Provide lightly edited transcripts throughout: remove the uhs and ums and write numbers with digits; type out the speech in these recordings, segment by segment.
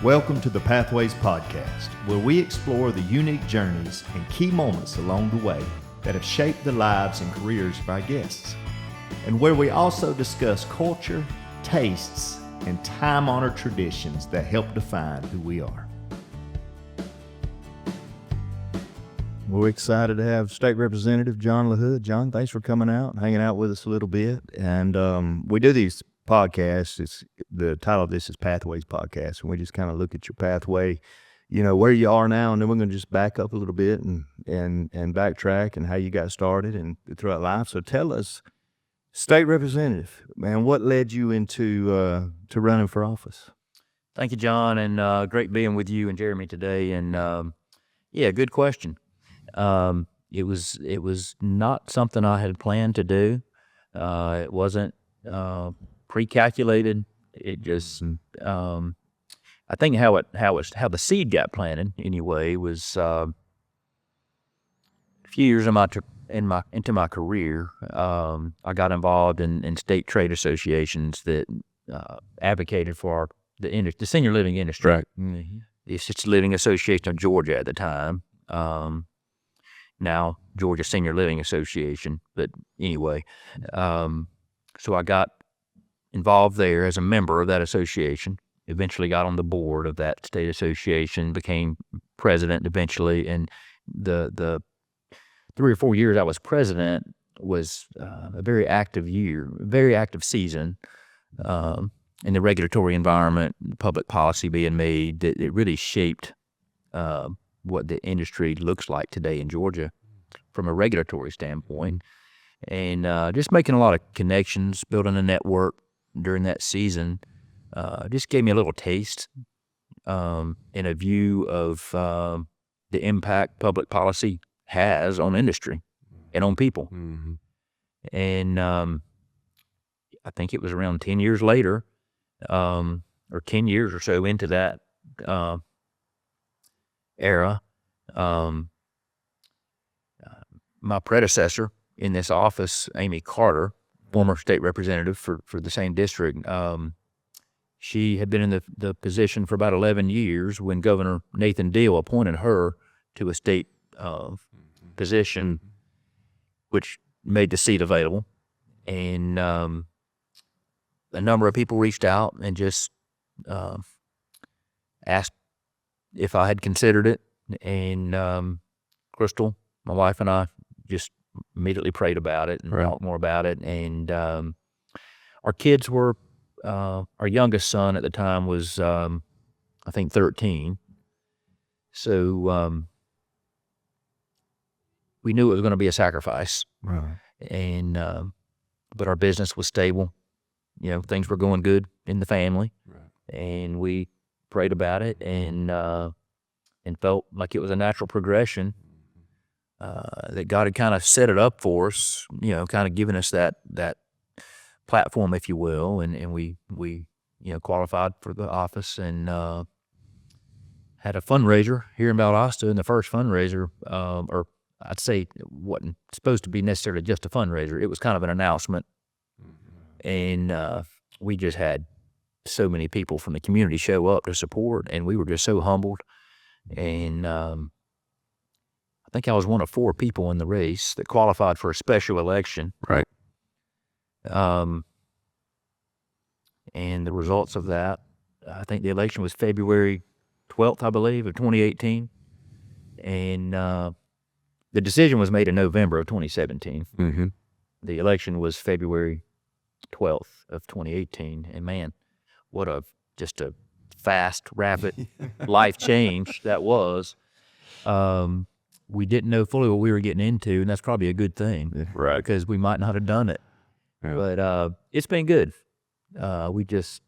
Welcome to the Pathways Podcast, where we explore the unique journeys and key moments along the way that have shaped the lives and careers of our guests, and where we also discuss culture, tastes, and time-honored traditions that help define who we are. We're excited to have State Representative John LaHood. John, thanks for coming out and hanging out with us a little bit. And we do these podcasts. The title of this is Pathways Podcast, and we just kind of look at your pathway, you know, where you are now, and then we're going to just back up a little bit and backtrack and how you got started and throughout life. So tell us, State Representative, man, what led you into to running for office? Thank you, John, and great being with you and Jeremy today. And yeah, good question. It was not something I had planned to do. It wasn't pre-calculated. It just I think how the seed got planted anyway was a few years into my career. I got involved in state trade associations that advocated for the senior living industry. Right. The Assisted Living Association of Georgia at the time. Now Georgia Senior Living Association, but anyway, so I got involved there as a member of that association, eventually got on the board of that state association, became president eventually, and the 3 or 4 years I was president was a very active season in the regulatory environment, public policy being made, that it really shaped what the industry looks like today in Georgia from a regulatory standpoint, and just making a lot of connections, building a network during that season, just gave me a little taste and a view of the impact public policy has on industry and on people. Mm-hmm. And I think it was around 10 years later, or 10 years or so into that era, my predecessor in this office, Amy Carter, former state representative for the same district, she had been in the position for about 11 years when Governor Nathan Deal appointed her to a state position, which made the seat available. And a number of people reached out and just asked if I had considered it. And Crystal, my wife, and I just immediately prayed about it and talked more about it. And our kids were, our youngest son at the time was, I think, 13. So we knew it was going to be a sacrifice. Right. And but our business was stable. You know, things were going good in the family. Right. And we prayed about it and felt like it was a natural progression. That God had kind of set it up for us, you know, kind of given us that platform, if you will, and we qualified for the office and had a fundraiser here in Valdosta, and the first fundraiser, or I'd say it wasn't supposed to be necessarily just a fundraiser. It was kind of an announcement, and we just had so many people from the community show up to support, and we were just so humbled, and I think I was one of 4 people in the race that qualified for a special election. Right. And the results of that, I think the election was February 12th, I believe, of 2018. And the decision was made in November of 2017. Mm-hmm. The election was February 12th of 2018. And man, what just a fast, rapid life change that was. We didn't know fully what we were getting into, and that's probably a good thing, Right. because we might not have done it. Yeah. But it's been good. We just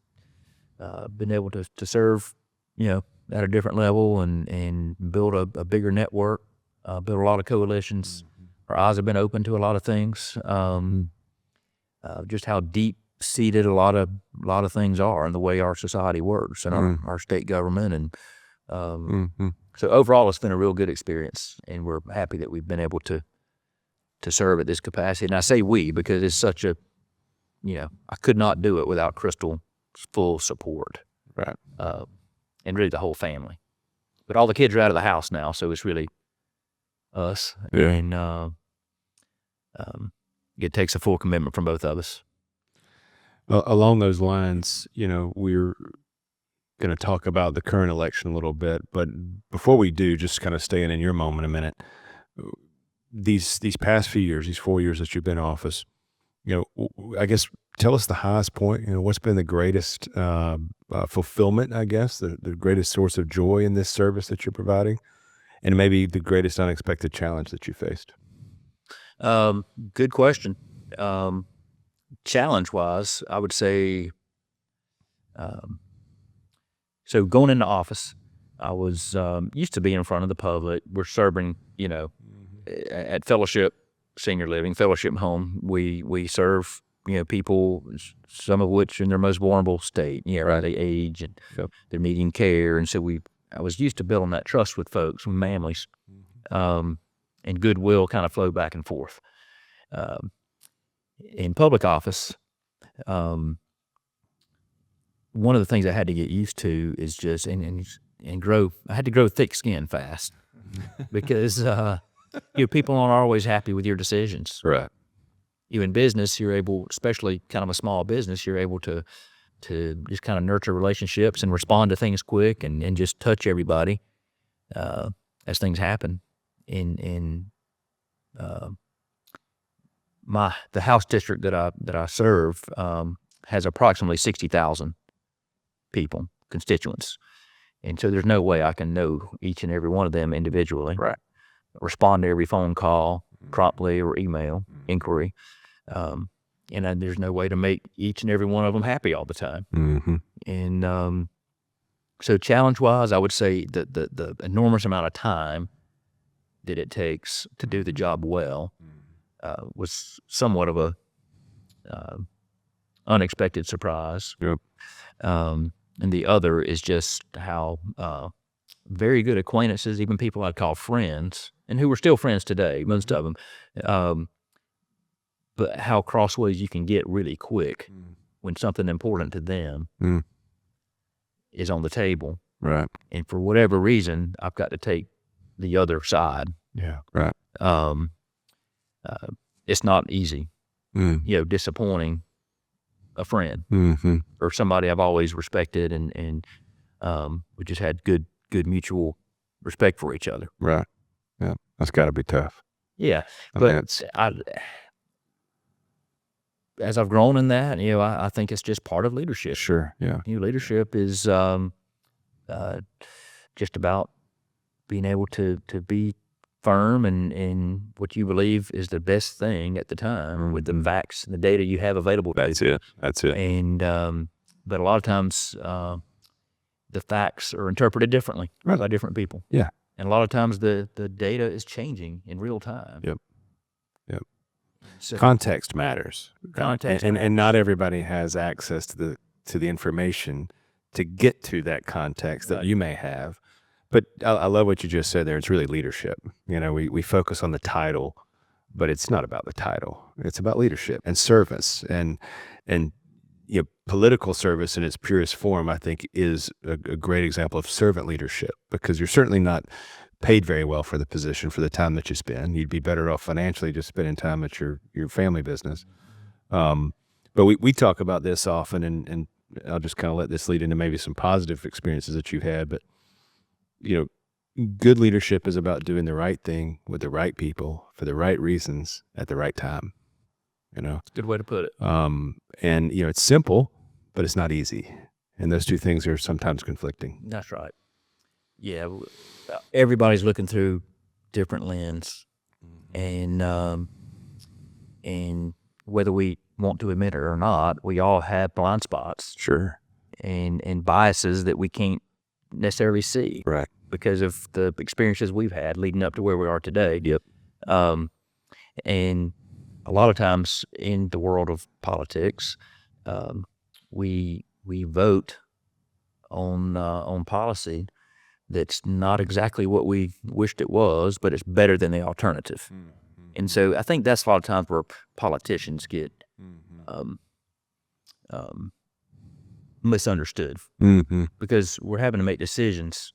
been able to serve, you know, at a different level and build a bigger network, build a lot of coalitions. Our eyes have been open to a lot of things. Just how deep-seated a lot of things are and the way our society works and our state government and. So overall, it's been a real good experience, and we're happy that we've been able to serve at this capacity. And I say we because it's such a, I could not do it without Crystal's full support. Right. and really the whole family. But all the kids are out of the house now, so it's really us. Yeah. And it takes a full commitment from both of us. Along those lines, we're going to talk about the current election a little bit, but before we do, just kind of staying in your moment a minute, these past few years, these 4 years that you've been in office, I guess tell us the highest point. What's been the greatest fulfillment, I guess, the greatest source of joy in this service that you're providing, and maybe the greatest unexpected challenge that you faced? Good question. Challenge-wise, I would say, so going into office, I was used to be in front of the public. We're serving, at Fellowship Senior Living, Fellowship Home. We serve, people, some of which in their most vulnerable state, right, they age and they're needing care. And so I was used to building that trust with folks, with families, and goodwill kind of flowed back and forth. In public office, one of the things I had to get used to is just and grow. I had to grow thick skin fast because people aren't always happy with your decisions. Right. In business, you're able, especially kind of a small business, you're able to just kind of nurture relationships and respond to things quick and just touch everybody as things happen. In the house district that I serve has approximately 60,000 people, constituents, and so there's no way I can know each and every one of them individually. Right. Respond to every phone call promptly or email inquiry, and there's no way to make each and every one of them happy all the time. Mm-hmm. And so challenge-wise, I would say that the enormous amount of time that it takes to do the job well was somewhat of a unexpected surprise. Yep. And the other is just how very good acquaintances, even people I'd call friends, and who were still friends today, most of them, but how crossways you can get really quick when something important to them is on the table. Right. And for whatever reason, I've got to take the other side. Yeah. Right. It's not easy, disappointing a friend or somebody I've always respected, and we just had good mutual respect for each other. Right. Yeah. That's got to be tough. Yeah. I But as I've grown in that, I think it's just part of leadership. Sure. Yeah. Leadership is just about being able to be firm in what you believe is the best thing at the time with the facts and the data you have available. That's it. And but a lot of times the facts are interpreted differently by different people. Yeah. And a lot of times the data is changing in real time. Yep. So, Context matters. Context and not everybody has access to the information to get to that context that you may have. But I love what you just said there. It's really leadership. We focus on the title, but it's not about the title. It's about leadership and service, and political service in its purest form, I think, is a great example of servant leadership, because you're certainly not paid very well for the position for the time that you spend. You'd be better off financially just spending time at your family business. But we talk about this often, and I'll just kind of let this lead into maybe some positive experiences that you've had. But good leadership is about doing the right thing with the right people for the right reasons at the right time. It's a good way to put it. And it's simple, but it's not easy, and those two things are sometimes conflicting. That's right. Yeah, everybody's looking through different lens, and whether we want to admit it or not, we all have blind spots. Sure. And biases that we can't necessarily see. Right. Because of the experiences we've had leading up to where we are today. Yep. And a lot of times in the world of politics, we vote on policy that's not exactly what we wished it was, but it's better than the alternative. And so I think that's a lot of times where politicians get misunderstood Mm-hmm. because we're having to make decisions,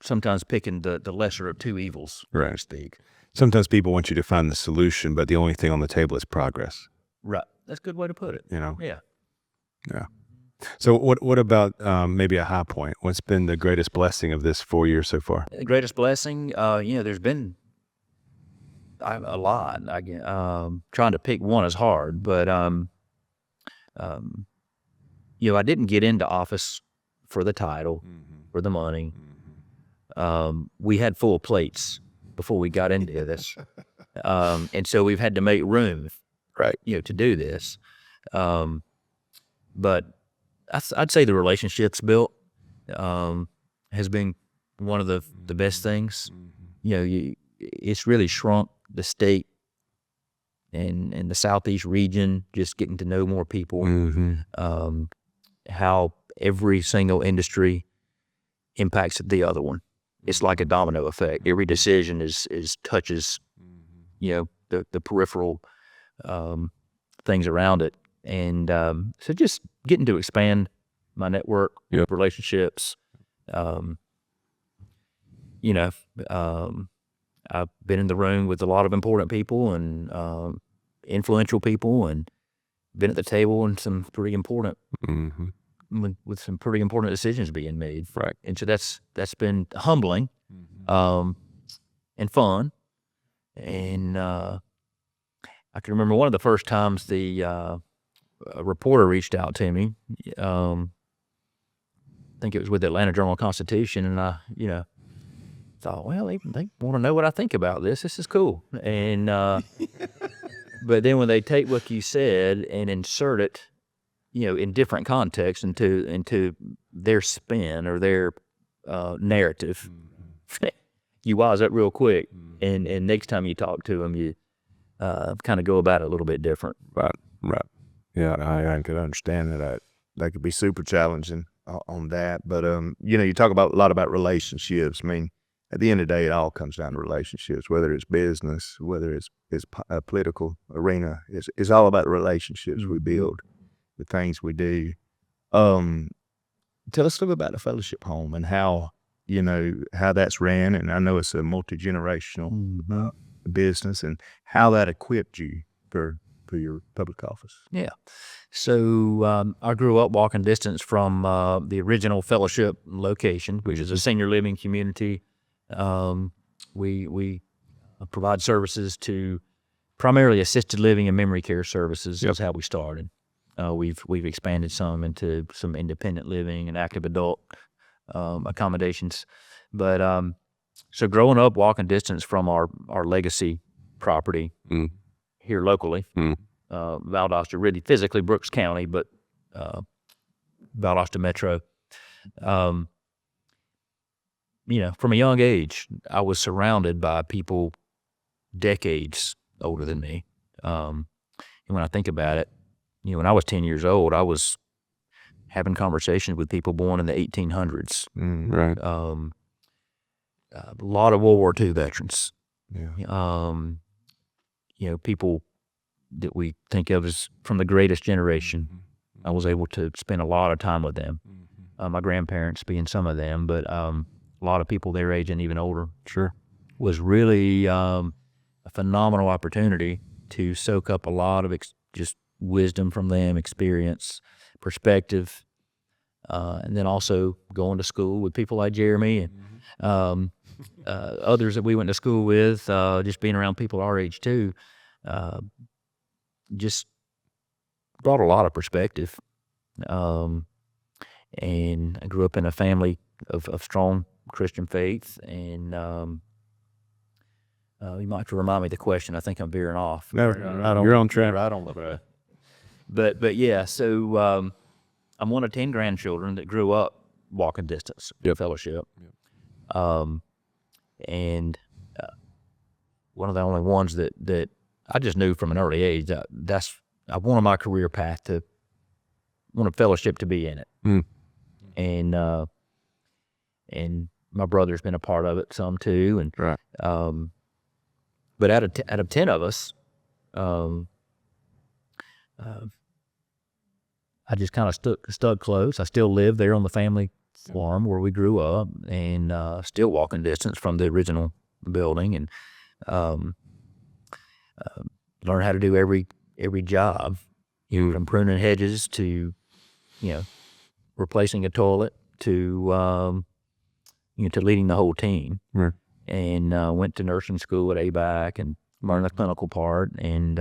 sometimes picking the lesser of two evils, so to Right. speak. Sometimes people want you to find the solution, but the only thing on the table is progress. Right. That's a good way to put it. You know. Yeah. Yeah. So what about maybe a high point? What's been the greatest blessing of this 4 years so far? The greatest blessing, there's been a lot. Trying to pick one is hard, but I didn't get into office for the title, for the money. We had full plates before we got into this, and so we've had to make room, Right. to do this. But I'd say the relationships built has been one of the best things. It's really shrunk the state and the Southeast region, just getting to know more people. Mm-hmm. How every single industry impacts the other one. It's like a domino effect. Every decision is touches, the peripheral things around it. And so just getting to expand my network, Yep. relationships. I've been in the room with a lot of important people and influential people, and been at the table and some pretty important with some pretty important decisions being made. Right. And so that's been humbling, and fun. And I can remember one of the first times a reporter reached out to me. I think it was with the Atlanta Journal-Constitution, and I, thought, well, they want to know what I think about this. This is cool. And but then when they take what you said and insert it, in different contexts into their spin or their narrative, you wise up real quick. And next time you talk to them, you kind of go about it a little bit different. Right. Yeah, I could understand that could be super challenging on that. But you talk a lot about relationships. I mean, at the end of the day, it all comes down to relationships. Whether it's business, whether it's a political arena, it's all about the relationships we build, the things we do. Tell us a little bit about the fellowship home and how that's ran. And I know it's a multi-generational business, and how that equipped you for your public office. Yeah. So I grew up walking distance from the original fellowship location, which is a senior living community. We provide services to primarily assisted living and memory care services. Is how we started. We've expanded some into some independent living and active adult accommodations. But so growing up walking distance from our legacy property here locally, Valdosta, really physically Brooks County, but Valdosta Metro. From a young age, I was surrounded by people decades older than me. And when I think about it, when I was 10 years old, I was having conversations with people born in the 1800s. Right. A lot of World War II veterans. Yeah. People that we think of as from the greatest generation. I was able to spend a lot of time with them. My grandparents being some of them, but a lot of people their age and even older. Sure. Was really a phenomenal opportunity to soak up a lot of just wisdom from them, experience, perspective, and then also going to school with people like Jeremy and others that we went to school with, just being around people our age too, just brought a lot of perspective. And I grew up in a family of strong Christian faith, and you might have to remind me the question. I think I'm veering off. No, you're on track. Right on the track. But yeah, so I'm one of 10 grandchildren that grew up walking distance to fellowship. And one of the only ones that I just knew from an early age I wanted my career path to want a fellowship to be in it. And my brother's been a part of it some too. And Right. But out of 10 of us, I just kind of stuck close. I still live there on the family farm where we grew up, and still walking distance from the original building, and learn how to do every job, from pruning hedges to, replacing a toilet to to leading the whole team. Right. And went to nursing school at ABAC and learned the clinical part. And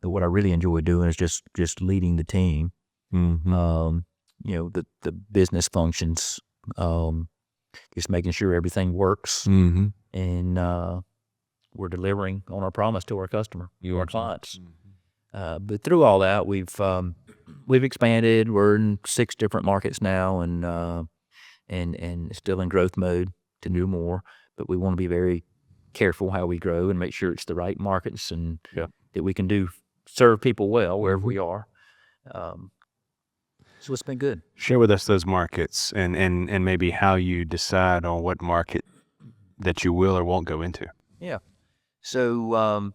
what I really enjoy doing is just leading the team. Mm-hmm. The business functions, just making sure everything works, Mm-hmm. and we're delivering on our promise to our customer, our clients. Mm-hmm. But through all that, we've expanded. We're in 6 different markets now, and still in growth mode to do more. But we want to be very careful how we grow and make sure it's the right markets, and that we can serve people well wherever we are. So it's been good. Share with us those markets and maybe how you decide on what market that you will or won't go into. Yeah. So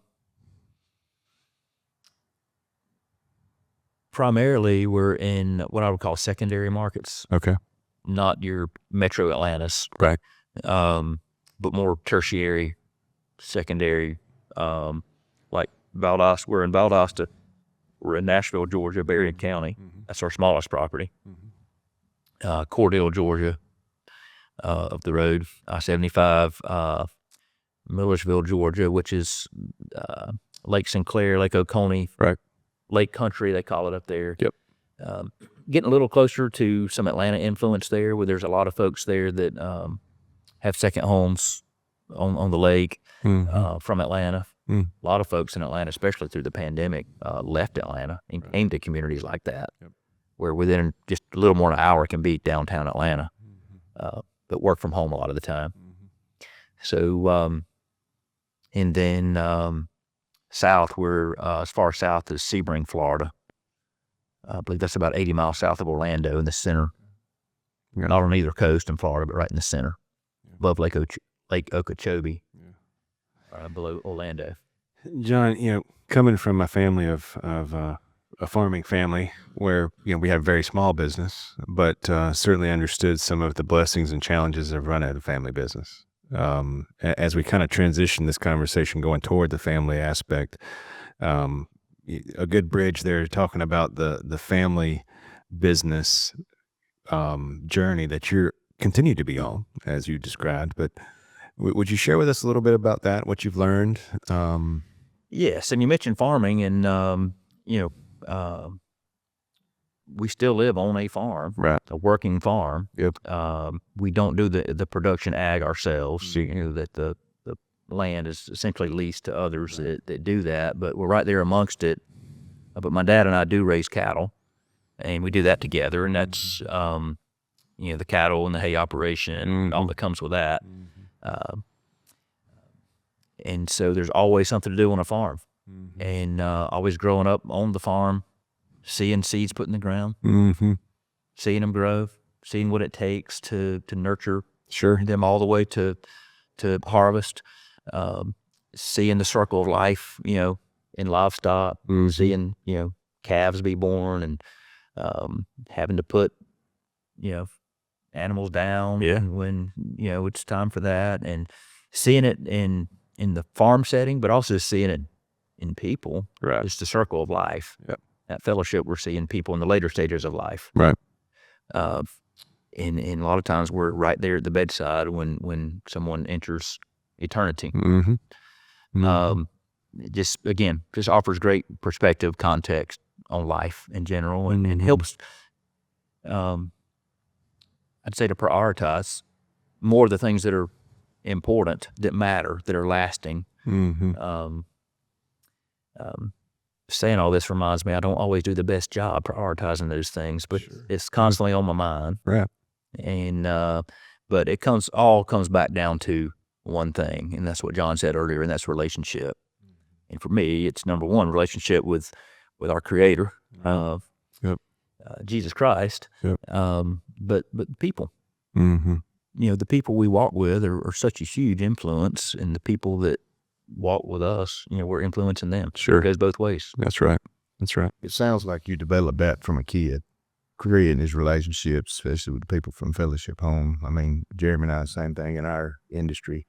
primarily we're in what I would call secondary markets, Okay. not your metro Atlantis, Right. but more tertiary, secondary, like Valdosta. We're in Valdosta. We're in Nashville, Georgia, Berrien County. Mm-hmm. That's our smallest property. Mm-hmm. Cordell, Georgia, up the road. I-75, Millersville, Georgia, which is Lake Sinclair, Lake Oconee, Right. Lake Country, they call it up there. Yep. Getting a little closer to some Atlanta influence there, where there's a lot of folks there that have second homes on the lake, Mm-hmm. from Atlanta. Mm. A lot of folks in Atlanta, especially through the pandemic, left Atlanta and came to communities like that, where within just a little more than an hour can be downtown Atlanta, but work from home a lot of the time. So, and then south, we're as far south as Sebring, Florida. I believe that's about 80 miles south of Orlando, in the center. Not on either coast in Florida, but right in the center, above Lake Okeechobee, below Orlando. John, coming from a family of a farming family where we have a very small business, but certainly understood some of the blessings and challenges of running a family business. As we kind of transition this conversation going toward the family aspect, a good bridge there, talking about the family business journey that you're continue to be on, as you described. But would you share with us a little bit about that, what you've learned? Yes, and you mentioned farming, and we still live on a farm, Right. a working farm. Yep. We don't do the production ag ourselves. That the land is essentially leased to others that do that, but we're right there amongst it. But my dad and I do raise cattle, and we do that together, and that's the cattle and the hay operation, all that comes with that. And so there's always something to do on a farm, and always growing up on the farm, seeing seeds put in the ground, seeing them grow, seeing what it takes to nurture them all the way to harvest, seeing the circle of life, in livestock, seeing, calves be born, and having to put, animals down when, it's time for that, and seeing it in the farm setting, but also seeing it in people. Right. It's the circle of life. Yep. That fellowship, we're seeing people in the later stages of life. Right. And a lot of times we're right there at the bedside when someone enters eternity. Just offers great perspective, context on life in general, and helps, I'd say, to prioritize more of the things that are important, that matter, that are lasting. Saying all this reminds me, I don't always do the best job prioritizing those things, but it's constantly on my mind. Right. And but it all comes back down to one thing, and that's what John said earlier, and that's relationship. And for me, it's number one, relationship with our Creator, Jesus Christ. But people, the people we walk with are such a huge influence, and the people that walk with us, we're influencing them. Sure. It goes both ways. That's right. That's right. It sounds like you developed that from a kid. creating these relationships, especially with the people from Fellowship Home. I mean, Jeremy and I, same thing in our industry.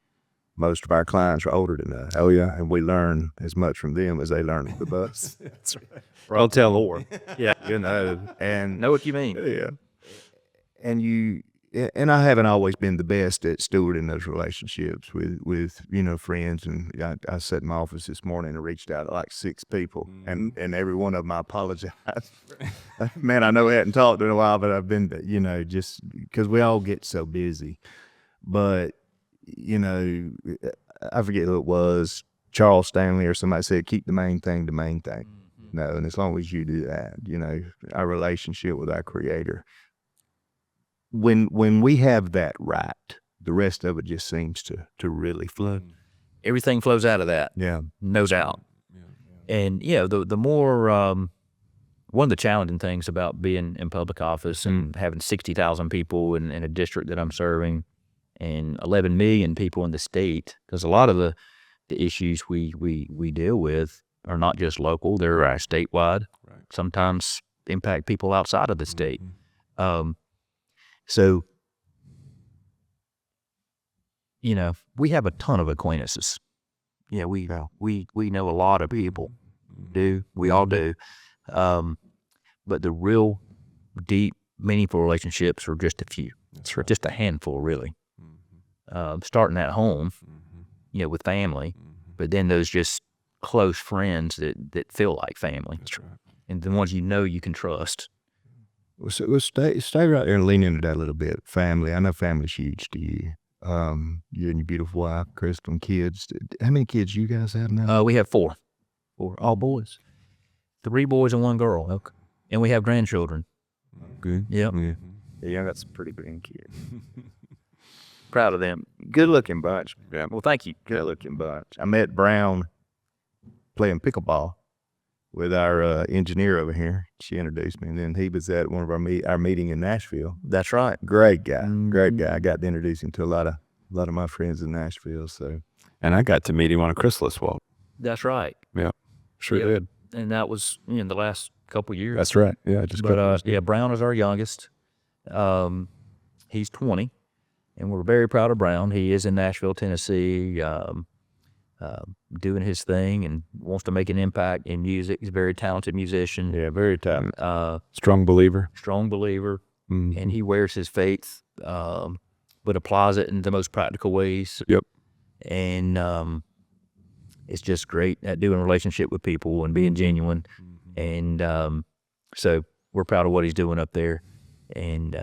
Most of our clients are older than us. Oh yeah, and we learn as much from them as they learn from us. That's right. Don't tell Lord. Yeah. And Know what you mean. yeah, and I haven't always been the best at stewarding those relationships with friends. And I sat in my office this morning and reached out to like 6 people, and every one of them I apologized. Man, I know I hadn't talked in a while, but I've been just because we all get so busy. But I forget who it was, Charles Stanley or somebody said, keep the main thing the main thing. No, and as long as you do that, our relationship with our Creator. When we have that right, the rest of it just seems to really flow. Everything flows out of that. Yeah. No doubt. And the more one of the challenging things about being in public office and having 60,000 people in a district that I'm serving and 11 million people in the state, because a lot of the issues we deal with are not just local, they're statewide. Right. Sometimes impact people outside of the state. So, we have a ton of acquaintances. Yeah, we know a lot of people. We all do. But the real deep, meaningful relationships are just a few. That's right. Just a handful, really. Starting at home, with family, but then those just close friends that feel like family. That's right. And the ones you can trust. Well, stay right there and lean into that a little bit. Family. I know family's huge to you. You and your beautiful wife, Crystal, and kids. How many kids you guys have now? We have 4. 4, all boys. 3 boys and 1 girl. Okay. And we have grandchildren. Good. Yep. Yeah, I got some pretty grandkids. Proud of them. Good looking bunch. Yeah. Well, thank you. Good looking bunch. I met Brown playing pickleball with our engineer over here. She introduced me, and then he was at one of our meeting in Nashville. That's right. Great guy, great guy. I got to introduce him to a lot of my friends in Nashville. So, and I got to meet him on a chrysalis walk. That's right. Yeah, sure did. And that was in the last couple years. That's right. Yeah, Brown is our youngest. He's 20, and we're very proud of Brown. He is in Nashville, Tennessee. Doing his thing and wants to make an impact in music. He's a very talented musician. Yeah, very talented. Strong believer. And he wears his faith, but applies it in the most practical ways. Yep. And it's just great at doing a relationship with people and being genuine. And so we're proud of what he's doing up there. And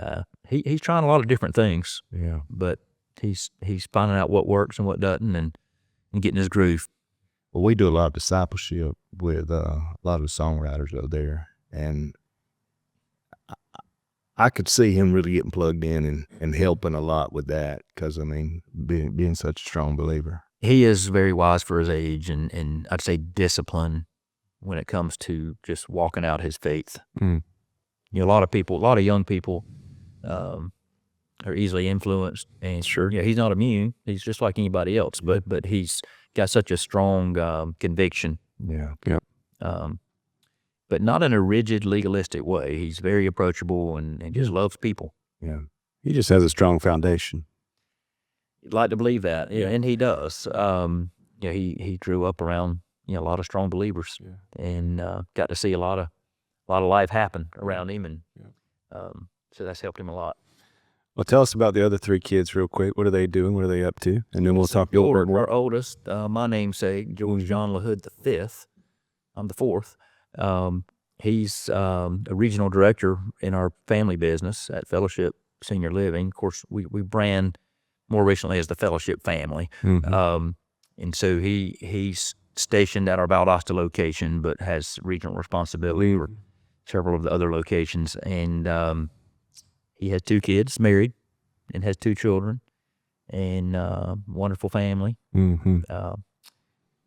he's trying a lot of different things. Yeah. But he's finding out what works and what doesn't, and getting his groove. Well, we do a lot of discipleship with a lot of the songwriters out there, and I could see him really getting plugged in and helping a lot with that because, being such a strong believer. He is very wise for his age, and I'd say discipline when it comes to just walking out his faith. A lot of young people are easily influenced, and he's not immune. He's just like anybody else, but he's got such a strong conviction. Yeah. But not in a rigid, legalistic way. He's very approachable and just loves people. Yeah. He just has a strong foundation. You'd like to believe that, and he does. He grew up around a lot of strong believers, and got to see a lot of life happen around him, and so that's helped him a lot. Well, tell us about the other 3 kids real quick. What are they doing? What are they up to? And then we'll talk George, our oldest, my namesake, George John LaHood V. I'm the 4th. He's a regional director in our family business at Fellowship Senior Living. Of course, we brand more recently as the Fellowship family. And so he's stationed at our Valdosta location, but has regional responsibility for several of the other locations. And he has 2 kids, married, and has 2 children, and wonderful family.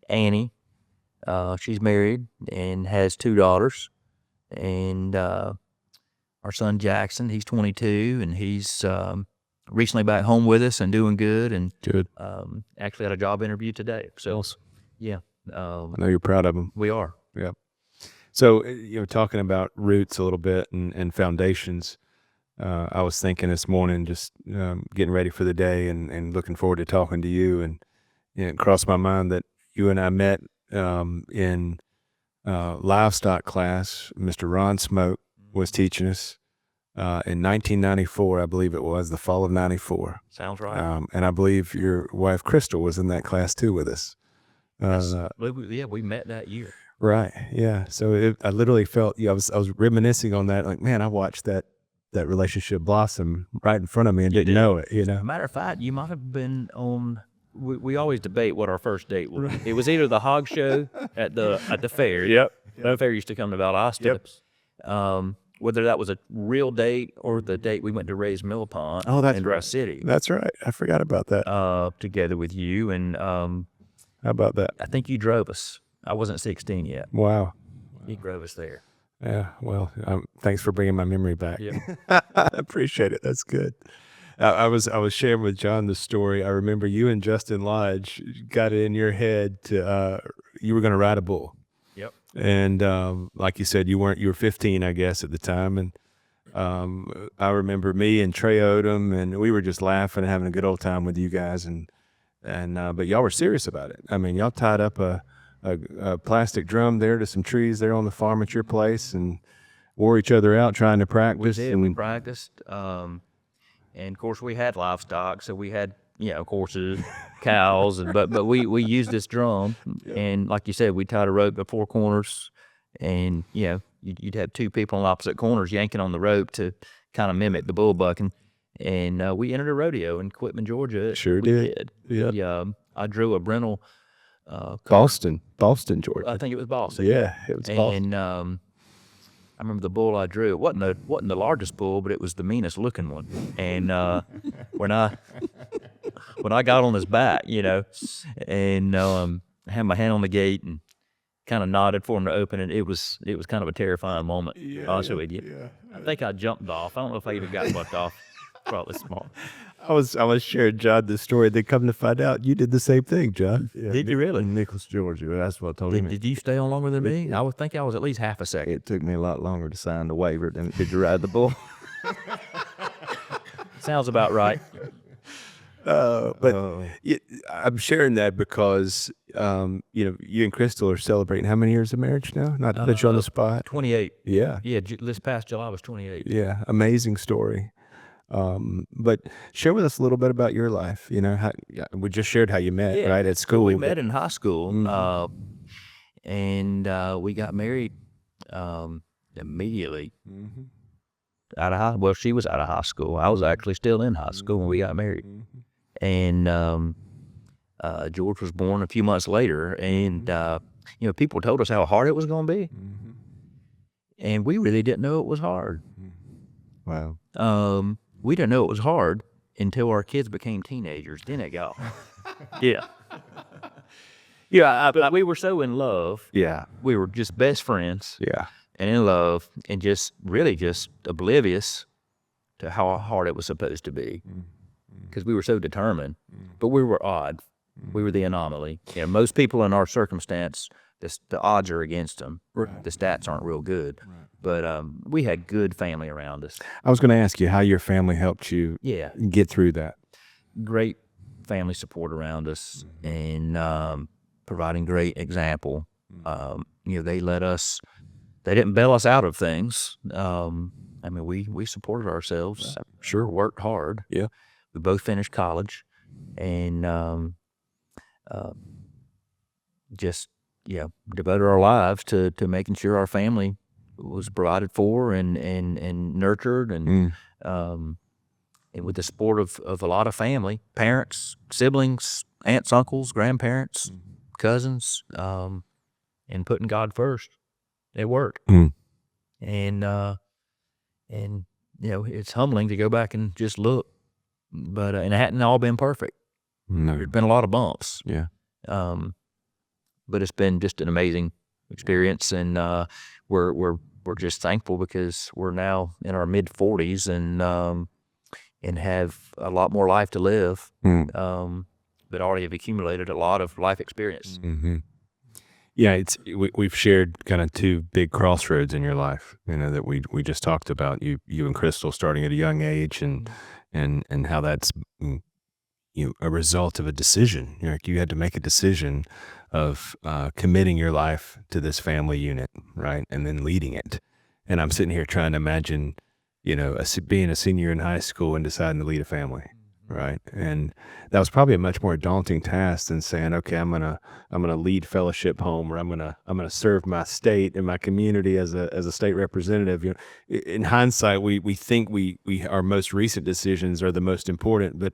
Annie, she's married and has 2 daughters. And our son Jackson, he's 22, and he's recently back home with us and doing good. And actually had a job interview today. So, I know you're proud of him. We are. Yeah. So, talking about roots a little bit and foundations, I was thinking this morning, just getting ready for the day and looking forward to talking to you. And it crossed my mind that you and I met in livestock class. Mr. Ron Smoke was teaching us in 1994, I believe it was, the fall of 94. Sounds right. And I believe your wife, Crystal, was in that class too with us. We met that year. Right. Yeah. So I literally felt, I was reminiscing on that. Like, man, I watched that relationship blossom right in front of me and didn't know it, As a matter of fact, you might have been on. We always debate what our first date was. It was either the hog show at the fair. Yep. The fair used to come to Valdosta. Yep. Whether that was a real date or the date we went to Ray's Mill Pond that's in right. Rush City. That's right. I forgot about that. Together with you. And How about that? I think you drove us. I wasn't 16 yet. Wow. You drove us there. Yeah. Well, thanks for bringing my memory back. Yeah. I appreciate it. That's good. I was sharing with John the story. I remember you and Justin Lodge got it in your head to you were going to ride a bull. Yep. And like you said, you were 15, I guess, at the time. And I remember me and Trey Odom, and we were just laughing and having a good old time with you guys. But y'all were serious about it. I mean, y'all tied up a plastic drum there to some trees there on the farm at your place and wore each other out trying to practice. We did. We practiced. And of course, we had livestock, so we had horses, cows, but we used this drum, and like you said, we tied a rope at four corners, and you'd have two people on opposite corners yanking on the rope to kind of mimic the bull bucking, and we entered a rodeo in Quitman, Georgia. Sure we did. Yeah. I drew a Brennel. Boston, Georgia. I think it was Boston. Yeah, it was Boston. And I remember the bull I drew. It wasn't the largest bull, but it was the meanest looking one. And when I got on his back, and I had my hand on the gate and kind of nodded for him to open it. It was kind of a terrifying moment. Honestly with you. Yeah. I think I jumped off. I don't know if I even got bucked off. Probably small. I was sharing John this story. They come to find out you did the same thing, John. Yeah, Did you really? In Nicholas, Georgia. That's what I told him. Did you stay on longer than me? I would think I was at least half a second. It took me a lot longer to sign the waiver than it did to ride the bull. Sounds about right. I'm sharing that because you and Crystal are celebrating how many years of marriage now? Not to put you on the spot. 28. Yeah. Yeah, this past July was 28. Yeah, amazing story. But share with us a little bit about your life. We just shared how you met, right, at school. We met in high school, and we got married immediately out of high. Well, she was out of high school. I was actually still in high school when we got married, and George was born a few months later. And people told us how hard it was going to be, and we really didn't know it was hard. Wow. We didn't know it was hard until our kids became teenagers. Then it got hard. But we were so in love. Yeah. We were just best friends. Yeah. And in love, and just really just oblivious to how hard it was supposed to be, because we were so determined. But we were odd. We were the anomaly. Most people in our circumstance, the odds are against them. Right. The stats aren't real good. Right. But we had good family around us. I was going to ask you how your family helped you get through that. Great family support around us, and providing great example. They didn't bail us out of things. We supported ourselves. Sure. Worked hard. Yeah. We both finished college, and devoted our lives to making sure our family was provided for and nurtured, and with the support of a lot of family, parents, siblings, aunts, uncles, grandparents, cousins, and putting God first. It worked. And it's humbling to go back and just look, but and it hadn't all been perfect. No. There's been a lot of bumps. Yeah. But it's been just an amazing experience, and we're just thankful because we're now in our mid-40s and have a lot more life to live, but already have accumulated a lot of life experience. Yeah, we've shared kind of two big crossroads in your life, that we just talked about. You and Crystal starting at a young age, and how that's a result of a decision. You had to make a decision of committing your life to this family unit, right, and then leading it. And I'm sitting here trying to imagine, being a senior in high school and deciding to lead a family, right? And that was probably a much more daunting task than saying, okay, I'm gonna lead Fellowship Home, or I'm gonna serve my state and my community as a state representative. In hindsight, we think our most recent decisions are the most important, but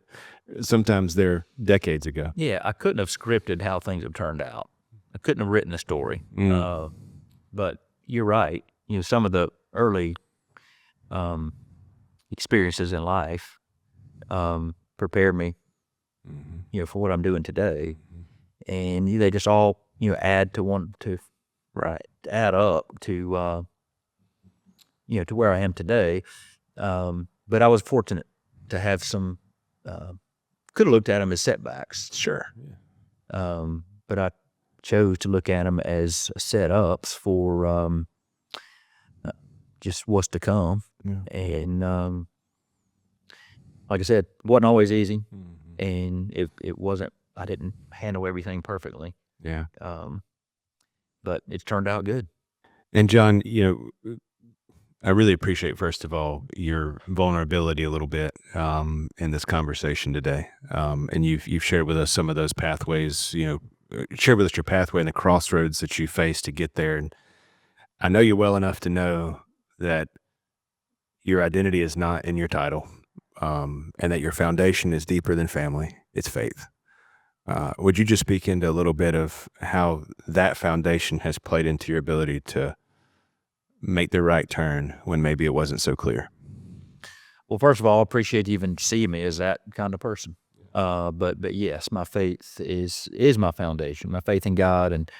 sometimes they're decades ago. Yeah, I couldn't have scripted how things have turned out. I couldn't have written a story. But you're right. Some of the early experiences in life prepared me, for what I'm doing today, and they just all add up to to where I am today. But I was fortunate to have some. Could have looked at them as setbacks. Sure. But I chose to look at them as setups for just what's to come. Yeah. And like I said, it wasn't always easy, and it wasn't. I didn't handle everything perfectly. Yeah. But it's turned out good. And John, I really appreciate, first of all, your vulnerability a little bit in this conversation today. And you've shared with us some of those pathways, shared with us your pathway and the crossroads that you faced to get there. And I know you well enough to know that your identity is not in your title, and that your foundation is deeper than family. It's faith. Would you just speak into a little bit of how that foundation has played into your ability to make the right turn when maybe it wasn't so clear? Well, first of all, I appreciate you even seeing me as that kind of person. But yes, my faith is my foundation. My faith in God, and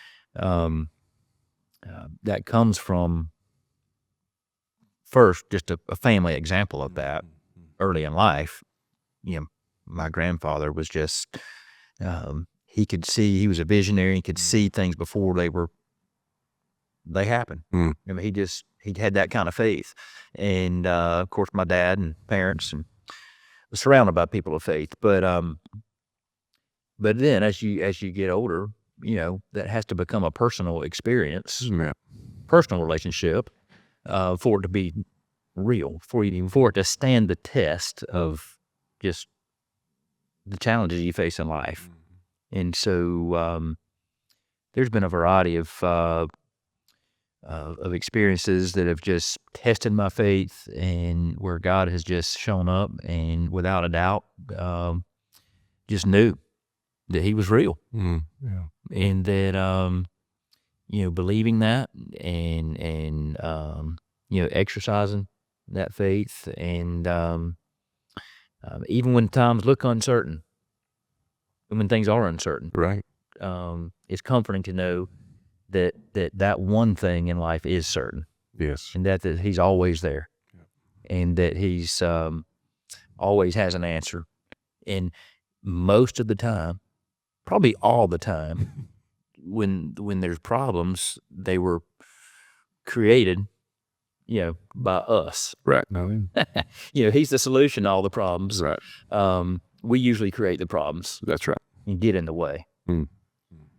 that comes from first just a family example of that early in life. My grandfather was just he could see. He was a visionary. He could see things before they happened. I mean, he had that kind of faith, and of course, my dad and parents, and was surrounded by people of faith. But then as you get older, that has to become a personal experience, personal relationship, for it to be real, for it to stand the test of just the challenges you face in life. And so there's been a variety of experiences that have just tested my faith, and where God has just shown up, and without a doubt, just knew that He was real, and that believing that, and exercising that faith, and even when times look uncertain, and when things are uncertain, Right. It's comforting to know that one thing in life is certain, Yes. and that He's always there, and that He's always has an answer. And most of the time, probably all the time, when there's problems, they were created, by us. Right. No. He's the solution to all the problems. Right. We usually create the problems That's right. and get in the way.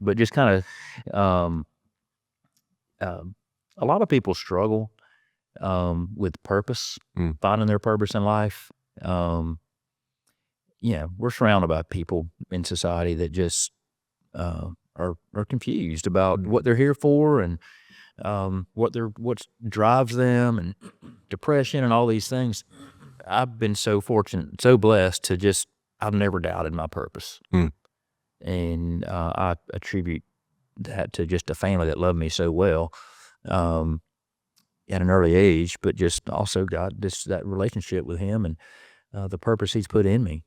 But just kind of, a lot of people struggle with purpose, finding their purpose in life. We're surrounded by people in society that just are confused about what they're here for, and what drives them, and depression and all these things. I've been so fortunate, so blessed to I've never doubted my purpose. And I attribute that to just a family that loved me so well at an early age, but just also God, that relationship with Him, and the purpose He's put in me.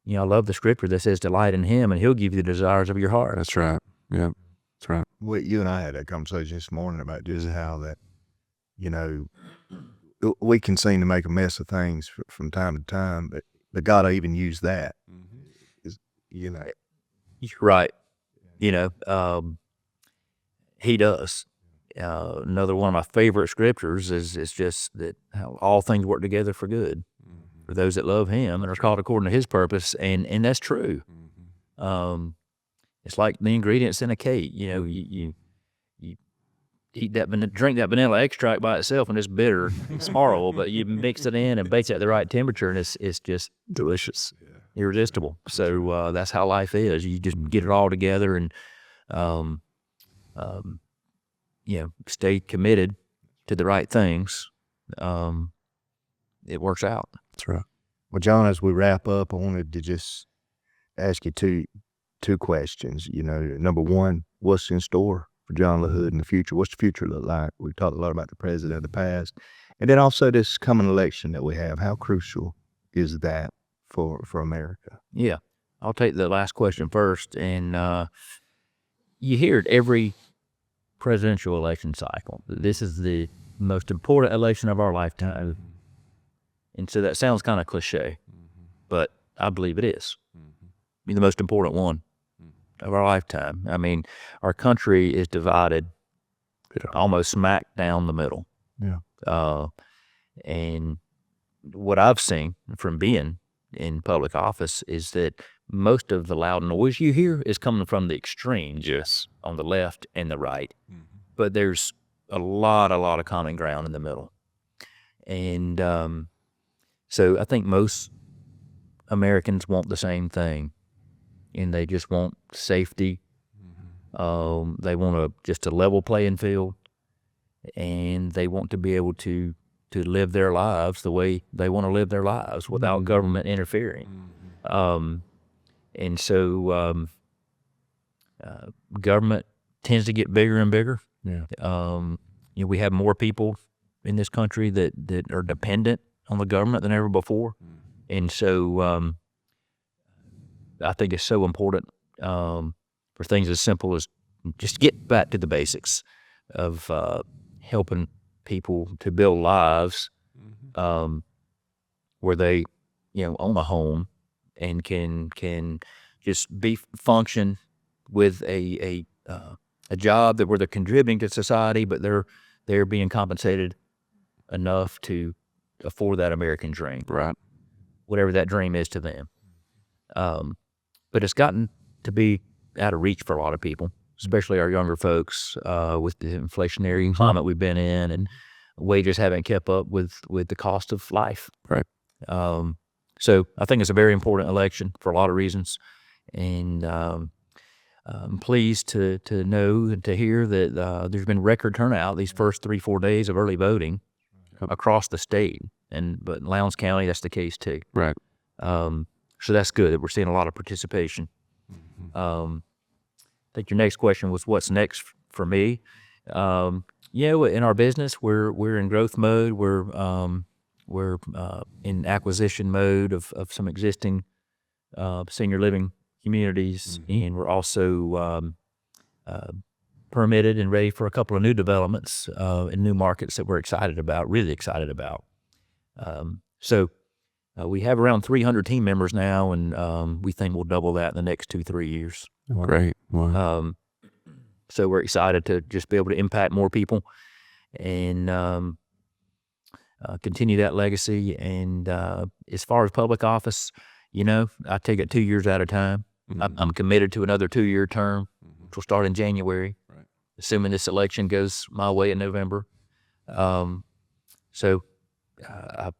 I love the scripture that says, delight in Him, and He'll give you the desires of your heart. That's right. Yeah. That's right. You and I had that conversation this morning about just how that, we can seem to make a mess of things from time to time, but God will even use that. You're right. He does. Another one of my favorite scriptures is just that how all things work together for good for those that love Him and are called according to His purpose, and that's true. It's like the ingredients in a cake. You eat drink that vanilla extract by itself, and it's bitter, it's horrible. But you mix it in and bake it at the right temperature, and it's just delicious, irresistible. So that's how life is. You just get it all together and stay committed to the right things. It works out. That's right. Well, John, as we wrap up, I wanted to just ask you two questions. Number one, what's in store for John LaHood in the future? What's the future look like? We've talked a lot about the president of the past. And then also this coming election that we have. How crucial is that for America? Yeah. I'll take the last question first. And you hear it every presidential election cycle. This is the most important election of our lifetime. And so that sounds kind of cliche, but I believe it is. The most important one of our lifetime. I mean, our country is divided almost smack down the middle. Yeah. And what I've seen from being in public office is that most of the loud noise you hear is coming from the extremes, on the left and the right. But there's a lot of common ground in the middle. And so I think most Americans want the same thing. And they just want safety. They want just a level playing field, and they want to be able to live their lives the way they want to live their lives without government interfering. And so government tends to get bigger and bigger. Yeah. We have more people in this country that are dependent on the government than ever before, and so. I think it's so important for things as simple as just get back to the basics of helping people to build lives where they, own a home and can just function with a job where they're contributing to society, but they're being compensated enough to afford that American dream, Right. whatever that dream is to them. But it's gotten to be out of reach for a lot of people, especially our younger folks, with the inflationary climate we've been in, and wages haven't kept up with the cost of life. Right. So I think it's a very important election for a lot of reasons, and I'm pleased to know and to hear that there's been record turnout these first 3-4 days of early voting across the state, but in Lowndes County that's the case too. Right. So that's good that we're seeing a lot of participation. I think your next question was what's next for me. In our business, we're in growth mode. We're in acquisition mode of some existing senior living communities, and we're also permitted and ready for a couple of new developments in new markets that we're really excited about. So we have around 300 team members now, and we think we'll double that in the next 2-3 years. Great. Wow. So we're excited to just be able to impact more people and continue that legacy. And as far as public office, I take it 2 years at a time. I'm committed to another 2-year term, which will start in January, assuming this election goes my way in November. So I've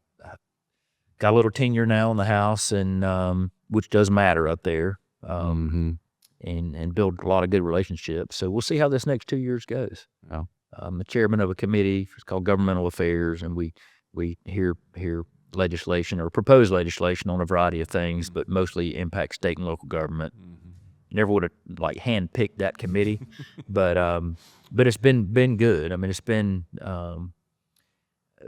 got a little tenure now in the House, and which does matter up there, and build a lot of good relationships. So we'll see how this next 2 years goes. Wow. I'm the chairman of a committee. It's called Governmental Affairs, and we hear legislation or propose legislation on a variety of things, but mostly impact state and local government. Never would have handpicked that committee, but it's been good. I mean, it's been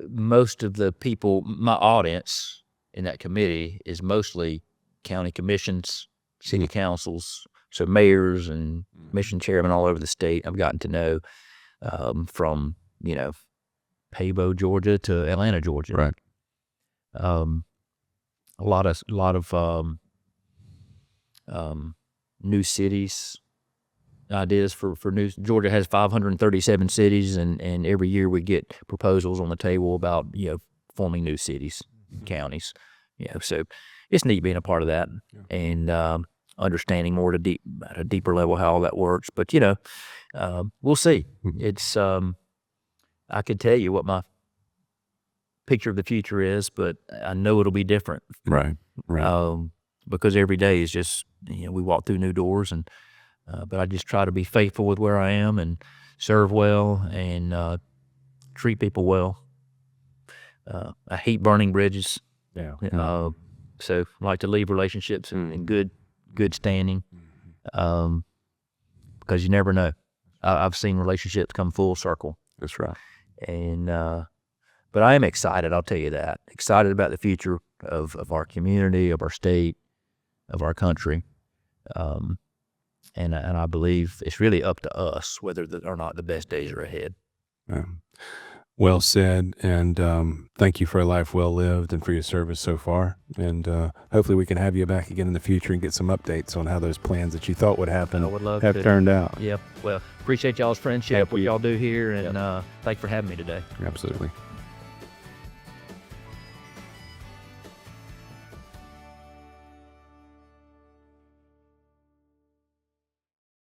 most of the people, my audience in that committee is mostly county commissions, city councils, so mayors and commission chairmen all over the state. I've gotten to know from Pabo, Georgia to Atlanta, Georgia. Right. A lot of new cities ideas for new. Georgia has 537 cities, and every year we get proposals on the table about forming new cities, counties. So it's neat being a part of that and understanding more at a deeper level how all that works. But we'll see. It's I could tell you what my picture of the future is, but I know it'll be different. Right. Because every day is just we walk through new doors, and but I just try to be faithful with where I am and serve well and treat people well. I hate burning bridges. Yeah. So I like to leave relationships in good standing, because you never know. I've seen relationships come full circle. That's right. And but I am excited. I'll tell you that. Excited about the future of our community, of our state, of our country, and I believe it's really up to us whether or not the best days are ahead. Well said, and thank you for a life well lived and for your service so far. And hopefully we can have you back again in the future and get some updates on how those plans that you thought would happen I would love have to. turned out. Yep. Well, appreciate y'all's friendship, what y'all do here, and thanks for having me today. Absolutely.